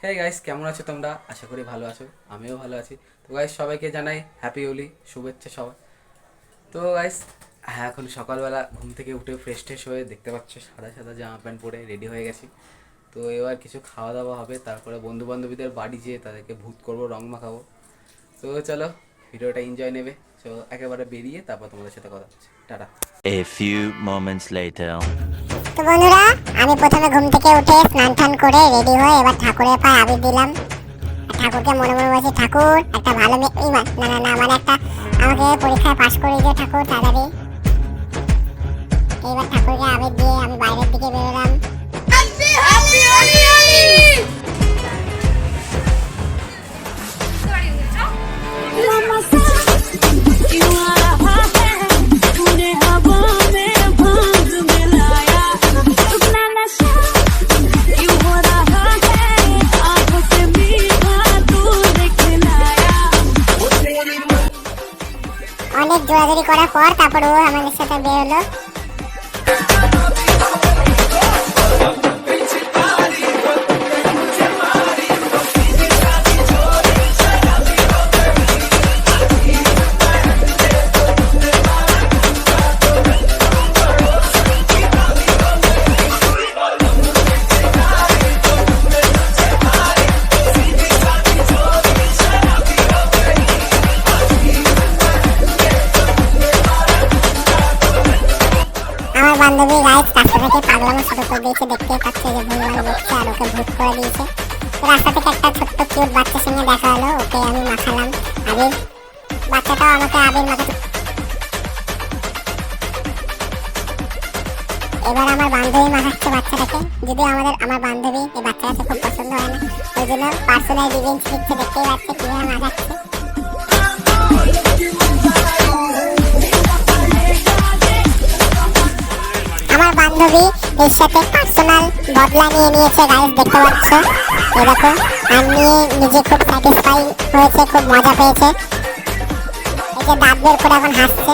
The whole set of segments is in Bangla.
হে গাইস, কেমন আছো তোমরা? আশা করি ভালো আছো, আমিও ভালো আছি। তো গাইস, সবাইকে জানাই হ্যাপি হোলি শুভেচ্ছা সবাই। তো গাইস, হ্যাঁ, এখন সকালবেলা ঘুম থেকে উঠে ফ্রেশ ট্রেশ হয়ে দেখতে পাচ্ছ সাদা সাদা জামা প্যান্ট পরে রেডি হয়ে গেছি। তো এবার কিছু খাওয়া দাওয়া হবে, তারপরে বন্ধু বান্ধবীদের বাড়ি যেয়ে তাদেরকে ভূত করবো, রং মাখাবো। তো চলো, ভিডিওটা এনজয় নেবে। তো একেবারে বেরিয়ে তারপর তোমাদের সাথে কথা হচ্ছে। Tata. A few moments later. তো বন্ধুরা, আমি প্রথমে ঘুম থেকে উঠে স্নান টান করে রেডি হয়ে এবার ঠাকুরের পায়ে আবির দিলাম। ঠাকুরকে মনে মনে বলছি, ঠাকুর একটা ভালো মেয়ে, না না না, মানে একটা আমাকে পরীক্ষায় পাশ করে দিও ঠাকুর তাড়াতাড়ি। এইবার ঠাকুরকে আবির দিয়ে আমি বাইরের দিকে বেরোলাম। অনেক জোরাজোরি করার পর তারপর ও আমাদের সাথে বেরোলো। আমার বান্ধবী গাইস রাস্তা থেকে পাগলামো শুরু করে দিয়েছে, দেখতেই পাচ্ছে যে ভুলভাল বকছে আর ওকে ভূত করে দিয়েছে। তো রাস্তা থেকে একটা ছোট্ট কিউট বাচ্চার সঙ্গে দেখা হলো, ওকে আমি মাখালাম আবির। বাচ্চাটাও আমাকে আবির মাখাতে। এবার আমার বান্ধবী মাখাচ্ছে বাচ্চাটাকে, যদিও আমার বান্ধবী এই বাচ্চাটাকে খুব পছন্দ হয় না, ওই জন্য পার্সোনাল রিভেঞ্জ নিচ্ছে। দেখতেই পাচ্ছে কিভাবে মাখাচ্ছে। আমার বান্ধবী এর সাথে পার্সোনাল বদলা নিয়ে নিয়েছে গাইস, দেখতে পাচ্ছ এই দেখো। আর নিয়ে নিজে খুব স্যাটিসফাই হয়েছে, খুব মজা পেয়েছে। এই যে দাঁত বের করে এখন হাসছে।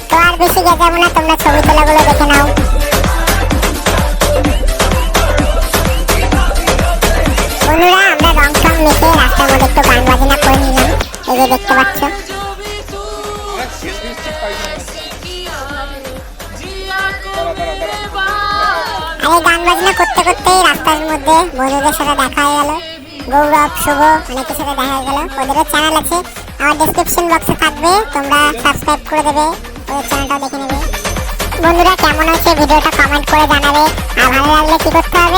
তো আর বেশি গেছাবো না, তোমরা ছবি তোলাগুলো দেখে নাও। বন্ধুরা, আমরা রং টং মেখে রাস্তার মধ্যে একটু গান বাজনা করে নিলাম, এই যে দেখতে পাচ্ছ। আর এই গান বাজনা করতে করতেই রাস্তার মধ্যে বন্ধুদের সাথে দেখা হয়ে গেল। গৌরব, শুভ, অনেকের সাথে দেখা হয়ে গেল। ওদেরও চ্যানেল আছে, আমার ডেসক্রিপশন বক্সে থাকবে, তোমরা সাবস্ক্রাইব করে দেবে, ওদের চ্যানেলটাও দেখে নেবে। বন্ধুরা, কেমন হয়েছে ভিডিওটা কমেন্ট করে জানাবে। আর ভালো লাগলে কি করতে হবে?